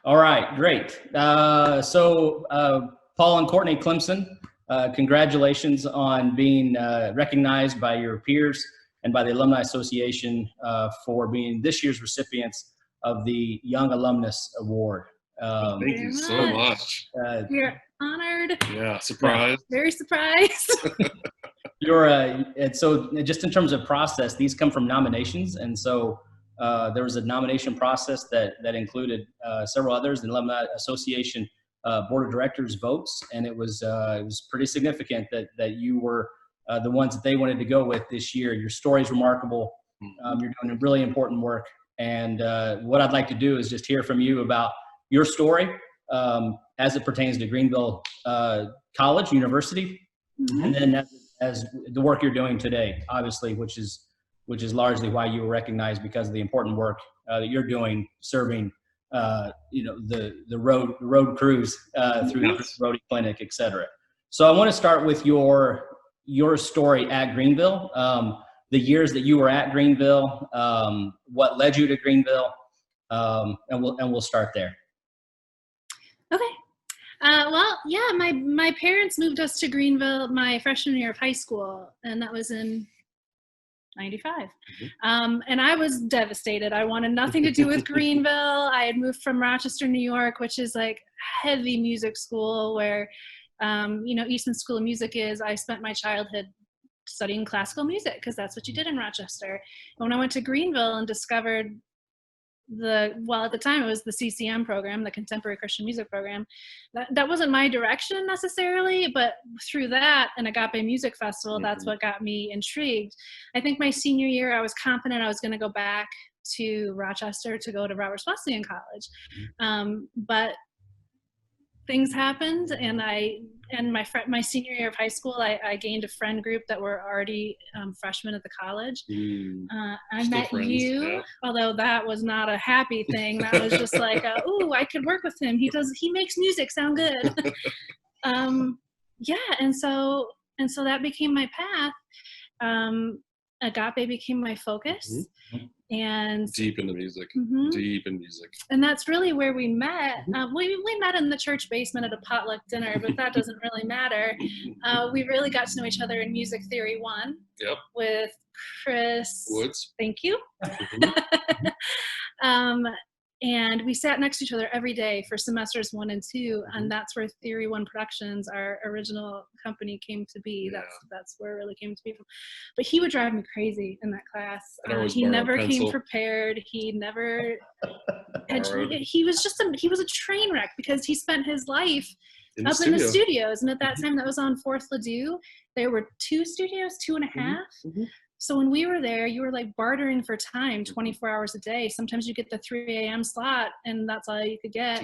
All right, great. Paul and Courtney Clemson, congratulations on being recognized by your peers and by the Alumni Association for being this year's recipients of the Young Alumnus Award. Thank you so much. We're honored. Yeah, surprised. Very surprised. And so just in terms of process, these come from nominations. And so there was a nomination process that included several others, the Alumni Association Board of Directors votes. And it was pretty significant that you were the ones that they wanted to go with this year. Your story is remarkable. You're doing really important work. And what I'd like to do is just hear from you about your story as it pertains to Greenville College, University, and then as the work you're doing today, obviously, which is largely why you were recognized, because of the important work that you're doing, serving the road crews through the Rotary Clinic, et cetera. So I want to start with your story at Greenville, the years that you were at Greenville, what led you to Greenville, and we'll start there. Okay. Well, yeah, my parents moved us to Greenville my freshman year of high school, and that was in 95. And I was devastated. I wanted nothing to do with Greenville. I had moved from Rochester, New York, which is like heavy music school where, Eastman School of Music is. I spent my childhood studying classical music because that's what you did in Rochester. And when I went to Greenville and discovered at the time it was the CCM program, the Contemporary Christian Music program, that wasn't my direction necessarily, but through that and Agape Music Festival, that's what got me intrigued. I think my senior year I was confident I was going to go back to Rochester to go to Roberts Wesleyan College, but things happened, and my senior year of high school, I gained a friend group that were already freshmen at the college. I met you, although that was not a happy thing. That was just like, I could work with him. He makes music sound good. And so that became my path. Agape became my focus. And deep into music, and that's really where we met. We met in the church basement at a potluck dinner, but that doesn't really matter. We really got to know each other in Music Theory 1 with Chris Woods. Thank you. And we sat next to each other every day for semesters 1 and 2, and that's where Theory 1 Productions, our original company, came to be. That's where it really came to be from. But he would drive me crazy in that class. He never came prepared. He never he was a train wreck because he spent his life in the studios. And at that time, that was on 4th Ladue. There were 2 studios, 2.5. So when we were there, you were like bartering for time 24 hours a day. Sometimes you get the 3 a.m. slot, and that's all you could get.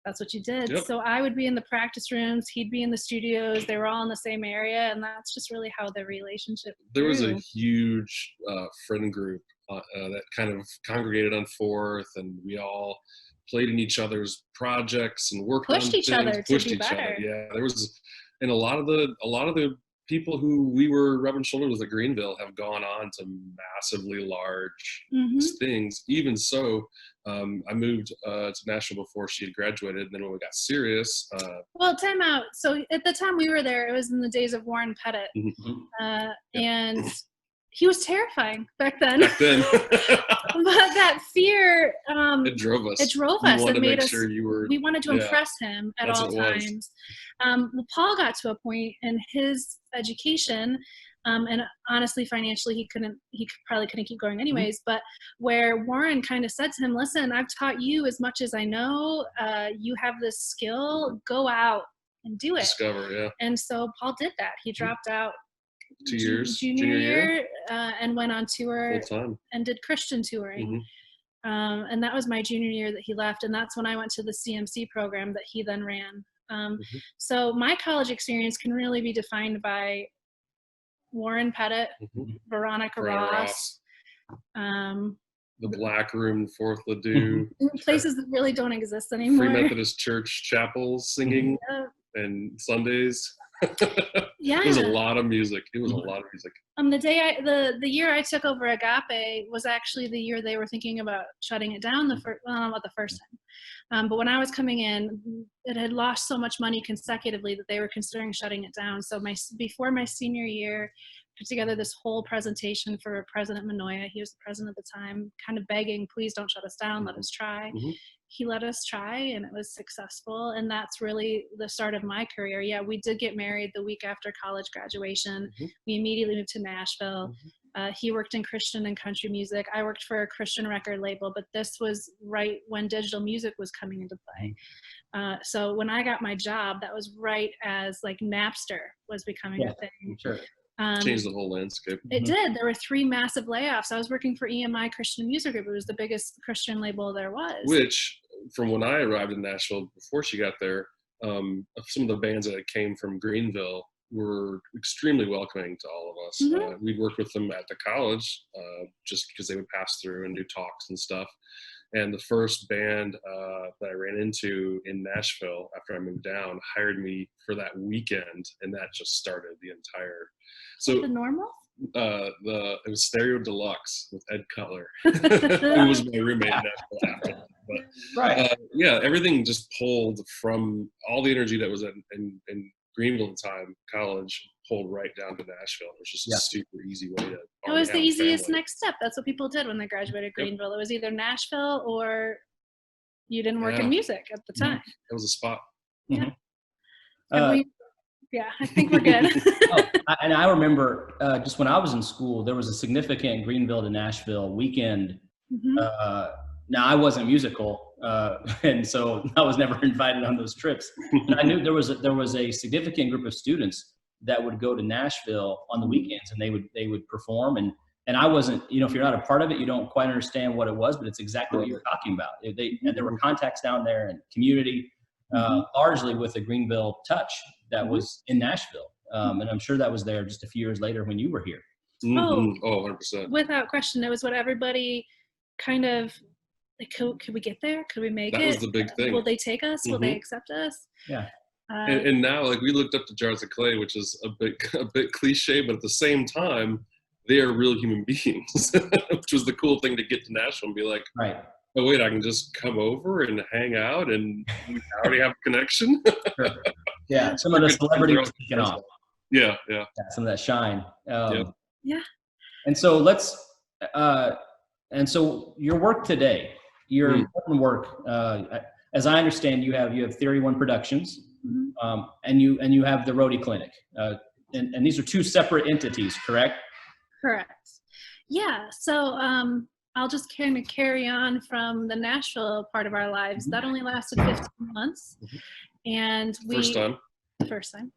That's what you did. Yep. So I would be in the practice rooms. He'd be in the studios. They were all in the same area, and that's just really how the relationship grew. There was a huge friend group that kind of congregated on 4th, and we all played in each other's projects and worked on things. Pushed each other to do better. Yeah, there was, and a lot of the people who we were rubbing shoulders with at Greenville have gone on to massively large things. Even so, I moved to Nashville before she had graduated. And then when we got serious. Well, time out. So at the time we were there, it was in the days of Warren Pettit. And he was terrifying back then. But that fear, it drove us. It drove us. It made us. We wanted to impress him at all times. Well, Paul got to a point in his education, and honestly, financially, he probably couldn't keep going anyways. But where Warren kind of said to him, "Listen, I've taught you as much as I know. You have this skill. Go out and do it. Discover, yeah." And so Paul did that. He dropped out. 2 years, junior year, and went on tour and did Christian touring. And that was my junior year that he left, and that's when I went to the CMC program that he then ran. So my college experience can really be defined by Warren Pettit, Veronica Ross, the Black Room, 4th Ladue, places that really don't exist anymore. Free Methodist Church chapels singing and Sundays. Yeah, it was a lot of music. The year I took over Agape was actually the year they were thinking about shutting it down. Not the first time, But when I was coming in, it had lost so much money consecutively that they were considering shutting it down. So before my senior year, put together this whole presentation for President Manoia. He was the president at the time, kind of begging, please don't shut us down, let us try. He let us try, and it was successful. And that's really the start of my career. Yeah, we did get married the week after college graduation. We immediately moved to Nashville. He worked in Christian and country music. I worked for a Christian record label, but this was right when digital music was coming into play. So when I got my job, that was right as like Napster was becoming a thing. Sure. Changed the whole landscape. It did. There were 3 massive layoffs. I was working for EMI Christian Music Group. It was the biggest Christian label there was. Which, from when I arrived in Nashville, before she got there, some of the bands that came from Greenville were extremely welcoming to all of us. We'd work with them at the college just because they would pass through and do talks and stuff. And the first band that I ran into in Nashville after I moved down hired me for that weekend, and that just started the entire. So the Normal? It was Stereo Deluxe with Ed Cutler, who was my roommate in Nashville after that. But yeah, everything just pulled from all the energy that was in Greenville at the time, college, pulled right down to Nashville. It was just a super easy way to. It was the easiest next step. That's what people did when they graduated Greenville. It was either Nashville or you didn't work in music at the time. It was a spot. Yeah. I think we're good. And I remember just when I was in school, there was a significant Greenville to Nashville weekend. Now I wasn't musical, and so I was never invited on those trips. And I knew there was a significant group of students that would go to Nashville on the weekends, and they would perform. And I wasn't, if you're not a part of it, you don't quite understand what it was, but it's exactly what you're talking about. And there were contacts down there and community, largely with a Greenville touch that was in Nashville. And I'm sure that was there just a few years later when you were here. Oh, 100%. Without question. It was what everybody kind of, like, could we get there? Could we make it? That was the big thing. Will they take us? Will they accept us? Yeah. And now, like, we looked up to Jars of Clay, which is a bit cliche, but at the same time, they are real human beings, which was the cool thing to get to Nashville and be like, oh, wait, I can just come over and hang out and we already have a connection. Yeah, some of the celebrity was kicking off. Yeah. Some of that shine. Yeah. And so and so your work today, your important work, as I understand, you have Theory One Productions, and you have the Rhodey Clinic, and these are 2 separate entities, correct? Correct. Yeah. So I'll just kind of carry on from the Nashville part of our lives. That only lasted 15 months, and first time.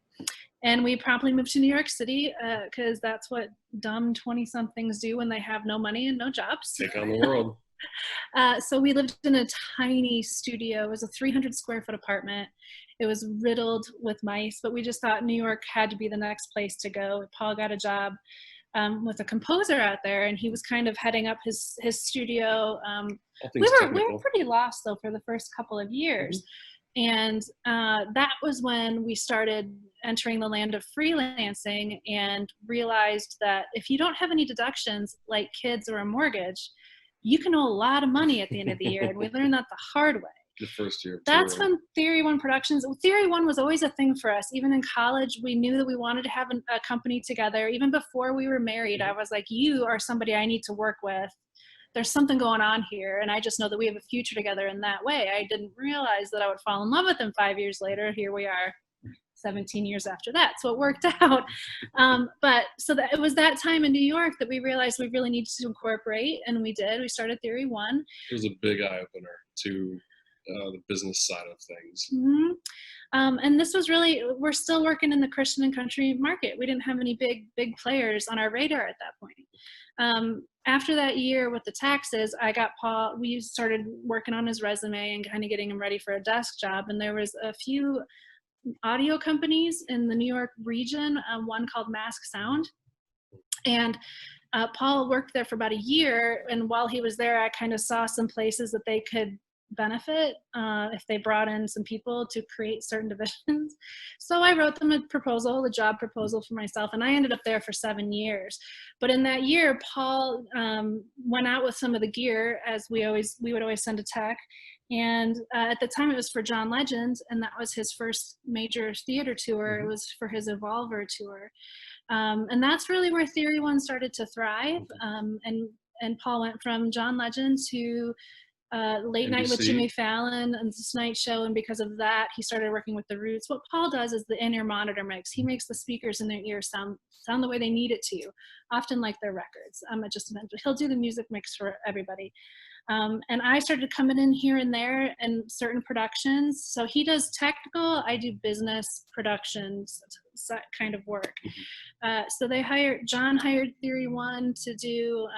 And we promptly moved to New York City because that's what dumb 20-somethings do when they have no money and no jobs. Take on the world. So we lived in a tiny studio. It was a 300 square foot apartment. It was riddled with mice, but we just thought New York had to be the next place to go. Paul got a job with a composer out there, and he was kind of heading up his studio. We were pretty lost though for the first couple of years. And that was when we started entering the land of freelancing and realized that if you don't have any deductions like kids or a mortgage, you can owe a lot of money at the end of the year. And we learned that the hard way. The first year. That's when Theory One Productions, Theory One was always a thing for us. Even in college, we knew that we wanted to have a company together. Even before we were married, I was like, you are somebody I need to work with. There's something going on here, and I just know that we have a future together in that way. I didn't realize that I would fall in love with him 5 years later. Here we are 17 years after that, so it worked out. But so that it was that time in New York that we realized we really needed to incorporate, and we did. We started Theory One. It was a big eye-opener to the business side of things. And this was really, we're still working in the Christian and country market. We didn't have any big players on our radar at that point. After that year with the taxes, I got Paul, we started working on his resume and kind of getting him ready for a desk job. And there was a few audio companies in the New York region, one called Mask Sound. And Paul worked there for about a year. And while he was there, I kind of saw some places that they could benefit if they brought in some people to create certain divisions. So I wrote them a job proposal for myself, and I ended up there for 7 years. But in that year, Paul went out with some of the gear, as we would always send a tech, And at the time it was for John Legend, and that was his first major theater tour. It was for his Evolver tour. And that's really where Theory One started to thrive. And Paul went from John Legend to Late Night with Jimmy Fallon and The Tonight Show, and because of that he started working with the Roots. What Paul does is the in-ear monitor mix. He makes the speakers in their ears sound the way they need it to, often like their records. It just meant he'll do the music mix for everybody. And I started coming in here and there in certain productions. So he does technical, I do business productions, that kind of work. So John hired Theory One to do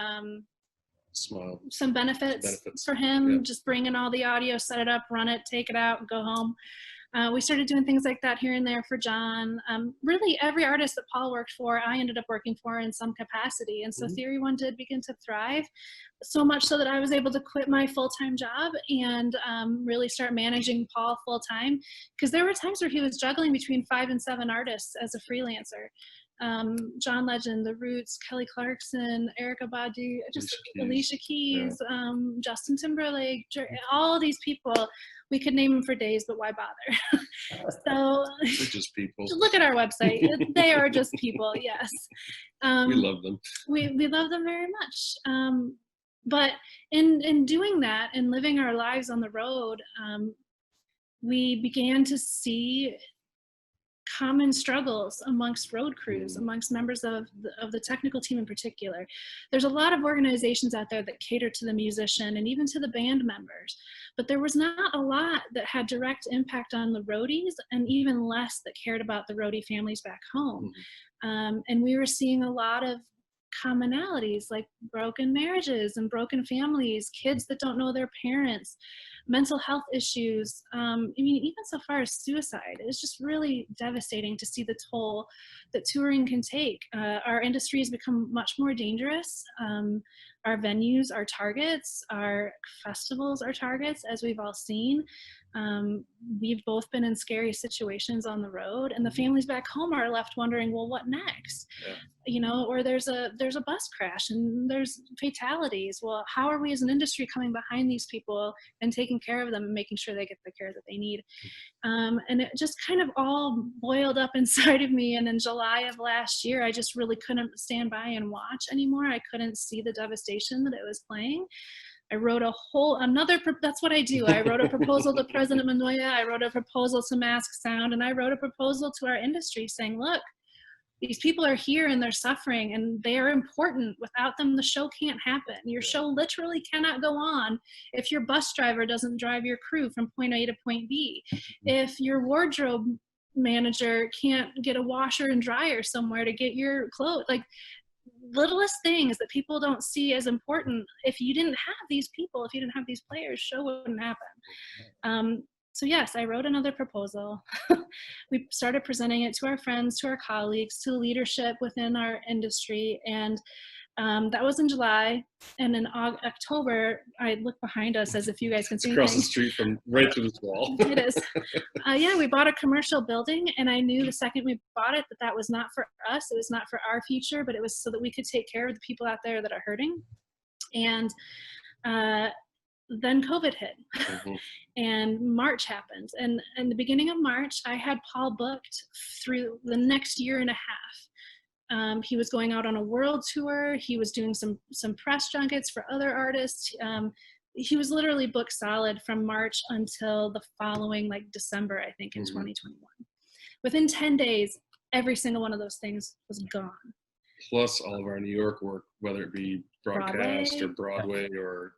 some benefits for him, just bring in all the audio, set it up, run it, take it out, go home. We started doing things like that here and there for John. Really every artist that Paul worked for, I ended up working for in some capacity. And so Theory One did begin to thrive, so much so that I was able to quit my full-time job and really start managing Paul full-time, because there were times where he was juggling between 5 and 7 artists as a freelancer. John Legend, The Roots, Kelly Clarkson, Erykah Badu, just Alicia Keys, Justin Timberlake, all these people. We could name them for days, but why bother? So they're just people. Look at our website. They are just people, yes. We love them. We love them very much. But in doing that and living our lives on the road, we began to see common struggles amongst road crews, amongst members of the technical team in particular. There's a lot of organizations out there that cater to the musician and even to the band members, but there was not a lot that had direct impact on the roadies, and even less that cared about the roadie families back home. And we were seeing a lot of commonalities, like broken marriages and broken families, kids that don't know their parents, mental health issues. I mean, even so far as suicide. It's just really devastating to see the toll that touring can take. Our industry has become much more dangerous. Our venues are targets, our festivals are targets, as we've all seen. We've both been in scary situations on the road, and the families back home are left wondering, well, what next? You know, or there's a bus crash and there's fatalities. Well, how are we as an industry coming behind these people and taking care of them and making sure they get the care that they need? And it just kind of all boiled up inside of me. And in July of last year, I just really couldn't stand by and watch anymore. I couldn't see the devastation that it was playing. I wrote that's what I do. I wrote a proposal to President Manoia. I wrote a proposal to Mask Sound, and I wrote a proposal to our industry saying, look, these people are here and they're suffering and they are important. Without them, the show can't happen. Your show literally cannot go on if your bus driver doesn't drive your crew from point A to point B. If your wardrobe manager can't get a washer and dryer somewhere to get your clothes, like littlest things that people don't see as important. If you didn't have these people, if you didn't have these players, show wouldn't happen. So yes, I wrote another proposal. We started presenting it to our friends, to our colleagues, to leadership within our industry. And that was in July. And in October, I look behind us as if you guys can see across anything. The street from right through this wall. It is. Yeah, we bought a commercial building, and I knew the second we bought it that was not for us. It was not for our future, but it was so that we could take care of the people out there that are hurting. And then COVID hit. And March happened. And in the beginning of March, I had Paul booked through the next year and a half. He was going out on a world tour. He was doing some press junkets for other artists. He was literally booked solid from March until the following, like December, I think, in 2021. Within 10 days, every single one of those things was gone. Plus all of our New York work, whether it be broadcast or Broadway or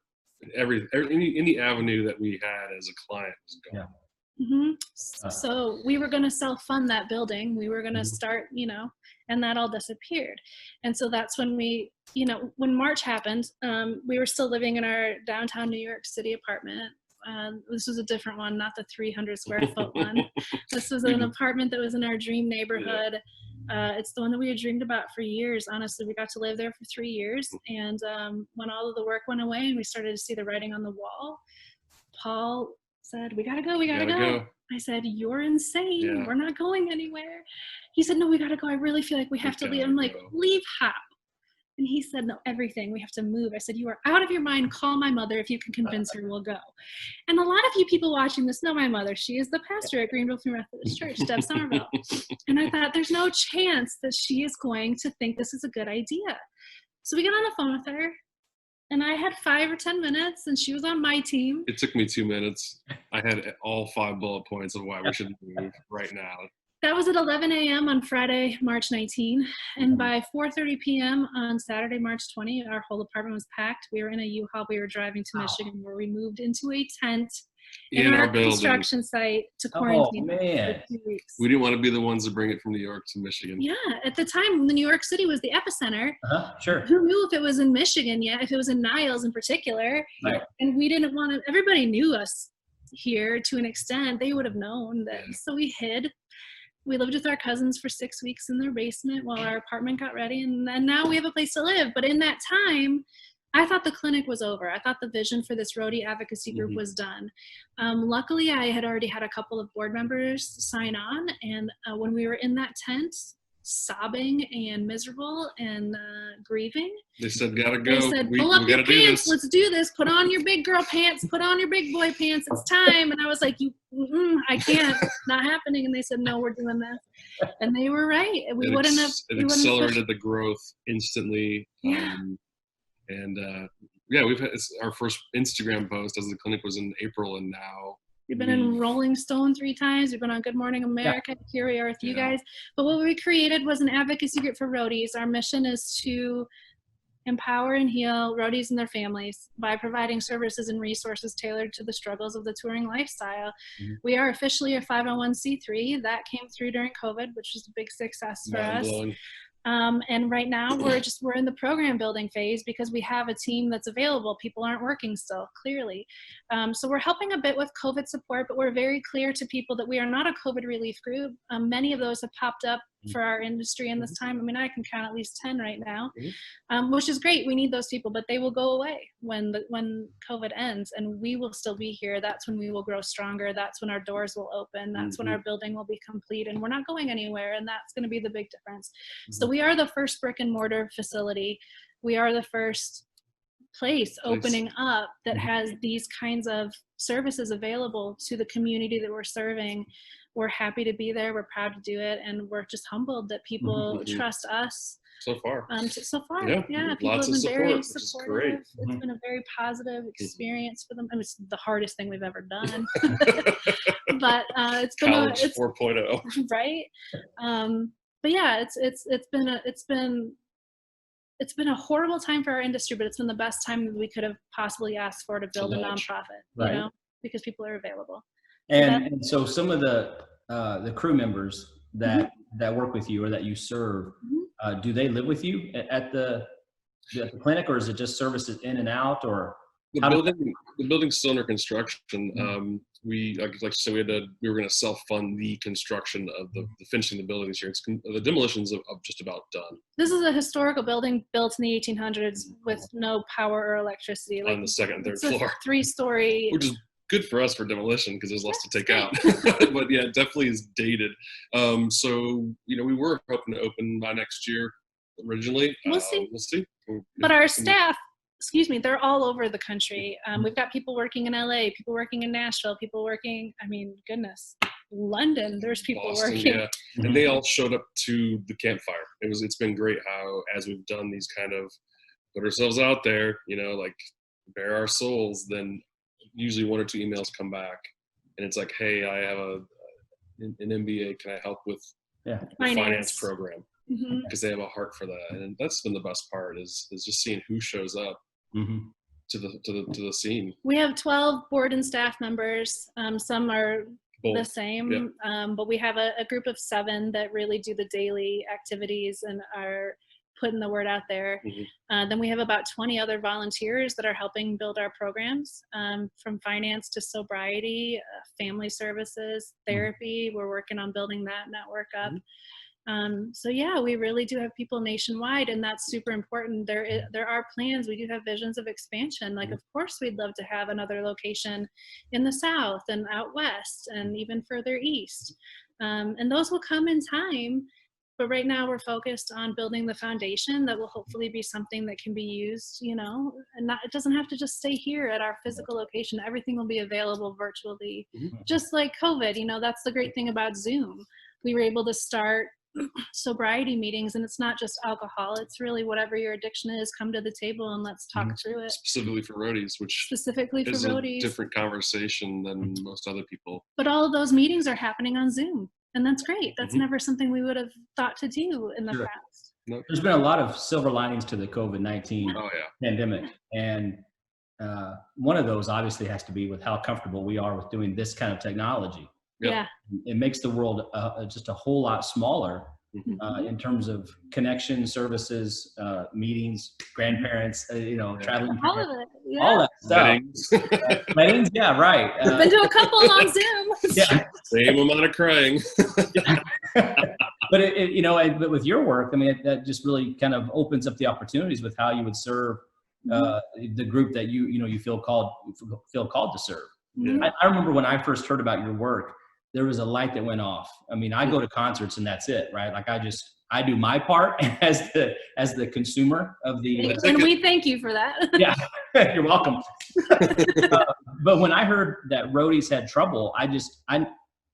any avenue that we had as a client was gone. So we were going to self-fund that building. We were going to start, and that all disappeared. And so that's when when March happened, we were still living in our downtown New York City apartment. This was a different one, not the 300 square foot one. This was an apartment that was in our dream neighborhood. It's the one that we had dreamed about for years. Honestly, we got to live there for 3 years. And when all of the work went away and we started to see the writing on the wall, Paul said, we gotta go. I said, you're insane. Yeah. We're not going anywhere. He said, no, we gotta go. I really feel like we have to leave. I'm like, leave how? And he said, no, everything. We have to move. I said, you are out of your mind. Call my mother. If you can convince her, we'll go. And a lot of you people watching this know my mother. She is the pastor at Greenville Methodist Church, Deb Somerville. And I thought, there's no chance that she is going to think this is a good idea. So we got on the phone with her, and I had 5 or 10 minutes, and she was on my team. It took me 2 minutes. I had all 5 bullet points of why we should move right now. That was at 11 a.m. on Friday, March 19. And by 4:30 p.m. on Saturday, March 20, our whole apartment was packed. We were in a U-Haul. We were driving to Michigan, where we moved into a tent in our construction site to quarantine for 2 weeks. We didn't want to be the ones to bring it from New York to Michigan. Yeah, at the time, the New York City was the epicenter. Sure. Who knew if it was in Michigan yet, if it was in Niles in particular? Right. And we didn't want to, everybody knew us here to an extent. They would have known that. So we hid. We lived with our cousins for 6 weeks in their basement while our apartment got ready. And then now we have a place to live. But in that time, I thought the clinic was over. I thought the vision for this roadie advocacy group was done. Luckily, I had already had a couple of board members sign on. And when we were in that tent, sobbing and miserable and grieving, they said, gotta go. They said, pull up your pants. Let's do this. Put on your big girl pants. Put on your big boy pants. It's time. And I was like, I can't. Not happening. And they said, no, we're doing this. And they were right. We wouldn't have. It accelerated the growth instantly. Yeah. We've had our first Instagram post as the clinic was in April, and now we've been in Rolling Stone 3 times. We've been on Good Morning America. Here we are with you guys. But what we created was an advocacy group for roadies. Our mission is to empower and heal roadies and their families by providing services and resources tailored to the struggles of the touring lifestyle. We are officially a 501c3. That came through during COVID, which was a big success for us. And right now we're in the program building phase because we have a team that's available. People aren't working still, clearly. So we're helping a bit with COVID support, but we're very clear to people that we are not a COVID relief group. Many of those have popped up for our industry in this time. I mean, I can count at least 10 right now, which is great. We need those people, but they will go away when COVID ends, and we will still be here. That's when we will grow stronger. That's when our doors will open. That's when our building will be complete, and we're not going anywhere. And that's going to be the big difference. So we are the first brick and mortar facility. We are the first place opening up that has these kinds of services available to the community that we're serving. We're happy to be there. We're proud to do it. And we're just humbled that people trust us. So far. Yeah. People Lots have been very supportive. Which is great. It's been a very positive experience for them. I mean, it's the hardest thing we've ever done. But it's been College 4.0. Right. But yeah, it's been a horrible time for our industry, but it's been the best time that we could have possibly asked for to build a nonprofit, you know, because people are available. And so some of the crew members that work with you or that you serve, do they live with you at the clinic, or is it just services in and out? Or the building's still under construction. We like I said, we were going to self-fund the construction of the finishing the building this year. The demolitions of just about done. This is a historical building built in the 1800s with no power or electricity. On the second and third floor. 3-story. Which is good for us for demolition because there's less to take out. But yeah, it definitely is dated. So, we were hoping to open by next year originally. We'll see. We'll see. But our staff, they're all over the country. We've got people working in LA, people working in Nashville, people working, London, there's people Boston, working. Yeah. And they all showed up to the campfire. It's been great how, as we've done these kind of put ourselves out there, like bare our souls, then usually 1 or 2 emails come back and it's like, hey, I have an MBA, can I help with the finance program? Because they have a heart for that. And that's been the best part is just seeing who shows up to the scene. We have 12 board and staff members. Some are the same, but we have a group of 7 that really do the daily activities and are putting the word out there. Then we have about 20 other volunteers that are helping build our programs, from finance to sobriety, family services, therapy. We're working on building that network up. So yeah, we really do have people nationwide, and that's super important. There are plans. We do have visions of expansion. Like, of course, we'd love to have another location in the South and out West and even further East. And those will come in time. But right now we're focused on building the foundation that will hopefully be something that can be used, you know, and it doesn't have to just stay here at our physical location. Everything will be available virtually, just like COVID. You know, that's the great thing about Zoom. We were able to start sobriety meetings, and it's not just alcohol. It's really whatever your addiction is, come to the table and let's talk through it. Specifically for roadies, which specifically for is roadies. A different conversation than most other people. But all of those meetings are happening on Zoom. And that's great. That's never something we would have thought to do in the past. Nope. There's been a lot of silver linings to the COVID-19 pandemic. And one of those obviously has to be with how comfortable we are with doing this kind of technology. Yeah. It makes the world just a whole lot smaller in terms of connection, services, meetings, grandparents, you know, traveling. All of it. Yeah. All that stuff. Weddings, yeah, right. I've been to a couple on Zoom. Yeah. Same amount of crying. But you know, but with your work, I mean, that just really kind of opens up the opportunities with how you would serve the group that you feel called to serve. I remember when I first heard about your work, there was a light that went off. I mean, I go to concerts and that's it, right? Like I do my part as the consumer of the. And we thank you for that. Yeah, you're welcome. But when I heard that roadies had trouble, I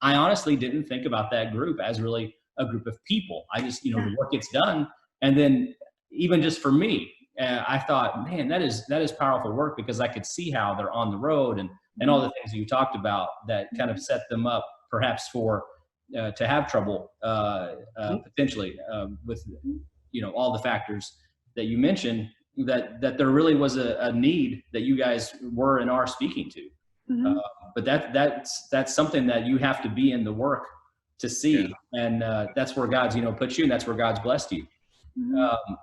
honestly didn't think about that group as really a group of people. I just, the work gets done. And then even just for me, I thought, man, that is powerful work, because I could see how they're on the road and all the things that you talked about that kind of set them up perhaps for to have trouble potentially with all the factors that you mentioned, that there really was a need that you guys were and are speaking to. But that's something that you have to be in the work to see, and that's where God's put you, and that's where God's blessed you.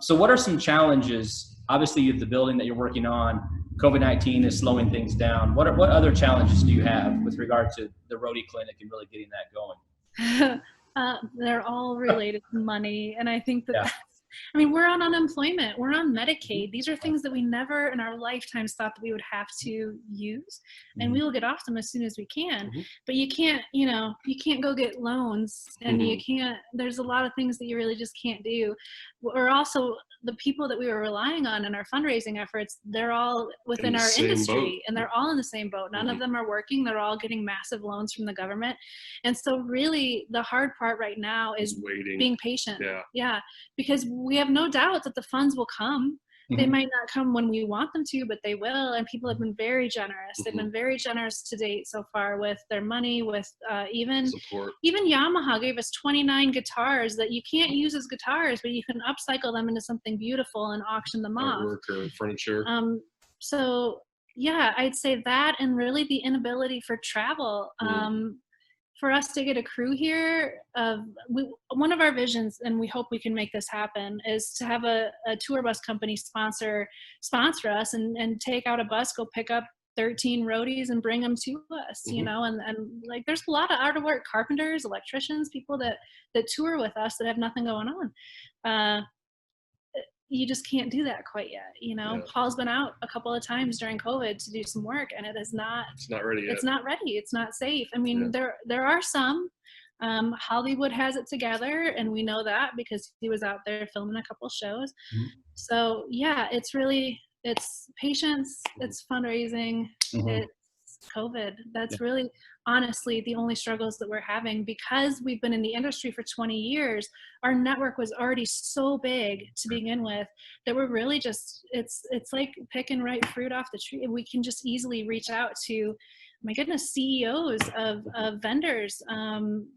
So what are some challenges? Obviously, you have the building that you're working on. COVID-19 is slowing things down. What other challenges do you have with regard to the roadie clinic and really getting that going? They're all related to money. And I think that, I mean, we're on unemployment. We're on Medicaid. These are things that we never in our lifetimes thought that we would have to use. And we will get off them as soon as we can. But you can't go get loans, and you can't, there's a lot of things that you really just can't do. Or also, the people that we were relying on in our fundraising efforts, they're all within our industry, and they're all in the same boat. None of them are working. They're all getting massive loans from the government. And so really the hard part right now is being patient. Yeah. Because we have no doubt that the funds will come. They might not come when we want them to, but they will. And people have been very generous. They've been very generous to date so far with their money, with even Yamaha gave us 29 guitars that you can't use as guitars, but you can upcycle them into something beautiful and auction them off. Artwork or furniture. So yeah, I'd say that, and really the inability for travel. For us to get a crew here, one of our visions, and we hope we can make this happen, is to have a tour bus company sponsor us and take out a bus, go pick up 13 roadies and bring them to us, and like there's a lot of out of work carpenters, electricians, people that tour with us that have nothing going on. You just can't do that quite yet. Paul's been out a couple of times during COVID to do some work, and it's not ready yet. It's not ready. It's not safe. I mean, there are some, Hollywood has it together, and we know that because he was out there filming a couple shows. So yeah, it's patience, it's fundraising, it's COVID. That's really honestly the only struggles that we're having, because we've been in the industry for 20 years. Our network was already so big to begin with that we're really just, it's like picking ripe fruit off the tree. We can just easily reach out to, my goodness, CEOs of vendors.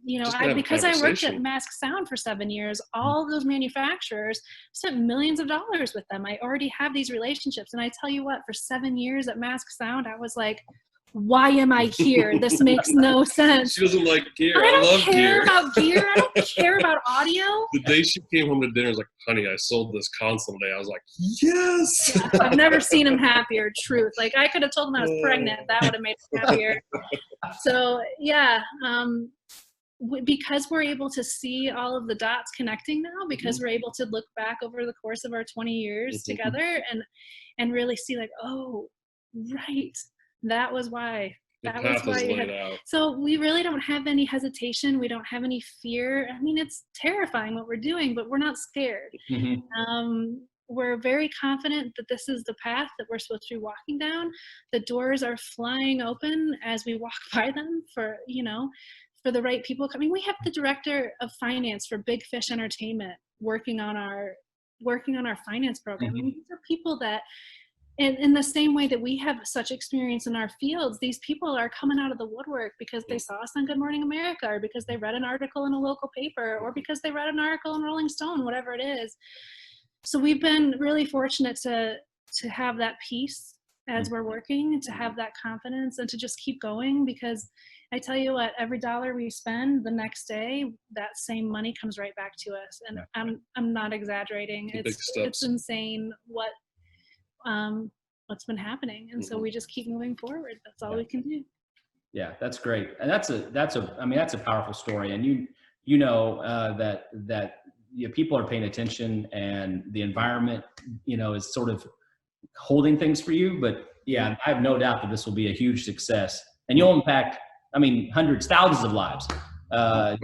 Because I worked at Mask Sound for 7 years, all of those manufacturers spent millions of dollars with them. I already have these relationships. And I tell you what, for 7 years at Mask Sound, I was like, why am I here? This makes no sense. She doesn't like gear. I love care gear. About gear. I don't care about audio. The day she came home to dinner, I was like, honey, I sold this console today. I was like, yes. Yeah, I've never seen him happier, truth. Like, I could have told him I was pregnant. That would have made him happier. So, yeah. Because we're able to see all of the dots connecting now, because we're able to look back over the course of our 20 years together and really see like, oh, right. That was why That the path was why is you laid had. out. So we really don't have any hesitation. We don't have any fear. I mean, it's terrifying what we're doing, but we're not scared. We're very confident that this is the path that we're supposed to be walking down. The doors are flying open as we walk by them for, for the right people coming. We have the director of finance for Big Fish Entertainment working on our finance program. I mean, these are people that, in the same way that we have such experience in our fields, these people are coming out of the woodwork because they saw us on Good Morning America, or because they read an article in a local paper, or because they read an article in Rolling Stone, whatever it is. So we've been really fortunate to have that peace as we're working, to have that confidence, and to just keep going, because I tell you what, every dollar we spend, the next day, that same money comes right back to us. And I'm not exaggerating. It's insane what's been happening. And so we just keep moving forward. That's all we can do. Yeah, that's great. And that's a powerful story. And you know that people are paying attention, and the environment, is sort of holding things for you. But yeah, I have no doubt that this will be a huge success, and you'll impact, hundreds, thousands of lives.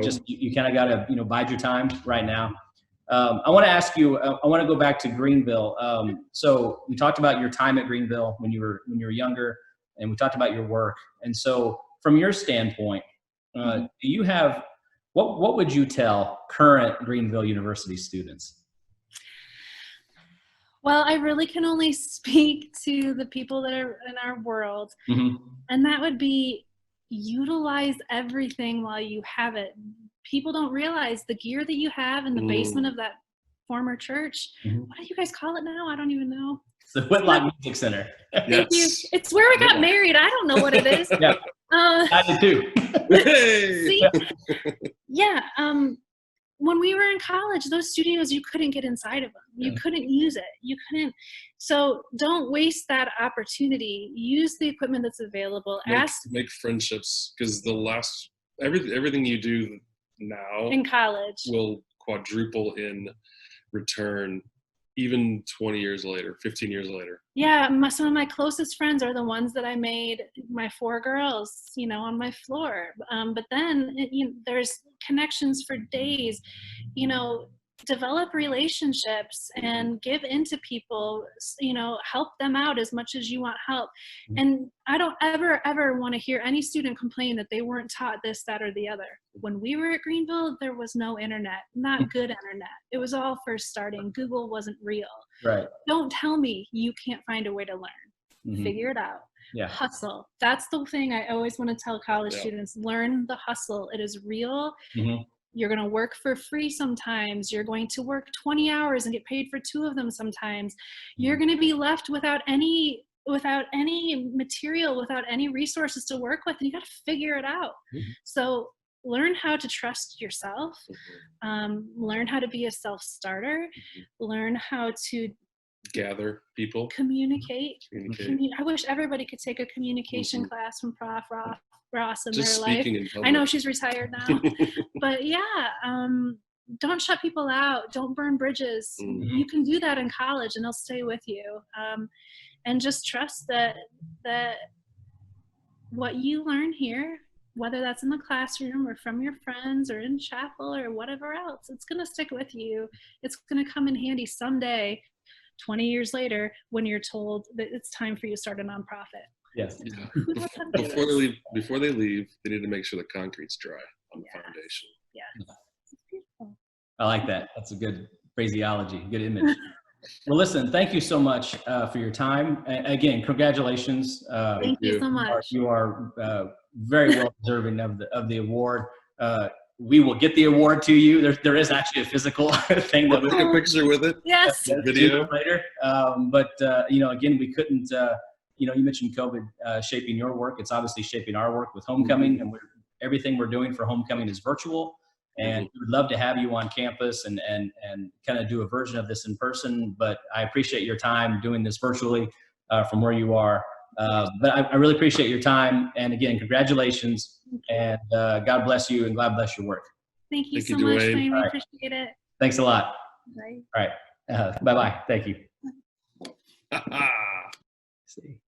Just you kind of got to, bide your time right now. I want to ask you, I want to go back to Greenville. So we talked about your time at Greenville when you were younger, and we talked about your work. And so from your standpoint, do you have, what would you tell current Greenville University students? Well, I really can only speak to the people that are in our world. And that would be, utilize everything while you have it. People don't realize the gear that you have in the basement of that former church. What do you guys call it now? I don't even know. The Whitlock Music Center. Thank you. It's where we got married. I don't know what it is. Yeah, I did too. See? Yeah. When we were in college, those studios, you couldn't get inside of them. You couldn't use it. You couldn't. So don't waste that opportunity. Use the equipment that's available. Make friendships, because everything you do now in college will quadruple in return, even 20 years later, 15 years later. Yeah, some of my closest friends are the ones that I made, my 4 girls, on my floor. But then there's connections for days. Develop relationships and give into people, help them out as much as you want help. And I don't ever want to hear any student complain that they weren't taught this, that, or the other. When we were at Greenville, there was no internet, not good internet. It was all first starting. Google wasn't real. Right. Don't tell me you can't find a way to learn. Figure it out. Yeah. Hustle. That's the thing I always want to tell college students. Learn the hustle. It is real. You're going to work for free sometimes. You're going to work 20 hours and get paid for 2 of them sometimes. You're going to be left without any material, without any resources to work with, and you got to figure it out. So learn how to trust yourself. Learn how to be a self-starter. Learn how to gather people. Communicate. I wish everybody could take a communication class from Prof. Ross in Just their life. I know she's retired now. But yeah, don't shut people out. Don't burn bridges. You can do that in college and they'll stay with you. And just trust that what you learn here, whether that's in the classroom or from your friends or in chapel or whatever else, it's going to stick with you. It's going to come in handy someday, 20 years later, when you're told that it's time for you to start a nonprofit. Yes. Yeah. Before they leave, they need to make sure the concrete's dry on the foundation. Yeah. It's beautiful. I like that. That's a good phraseology, good image. Well, listen, thank you so much for your time. Again, congratulations. Thank you so much. You are very well deserving of the award. We will get the award to you. There is actually a physical thing that we'll take a picture with it. Yes. Video later. But again, we couldn't. You mentioned COVID shaping your work. It's obviously shaping our work with homecoming, and everything we're doing for homecoming is virtual. And we would love to have you on campus and kind of do a version of this in person. But I appreciate your time doing this virtually from where you are. But I really appreciate your time. And again, congratulations. And God bless you and God bless your work. Thank you so much, Wayne. We appreciate it. Thanks a lot. Bye. All right. Bye-bye. Thank you. See.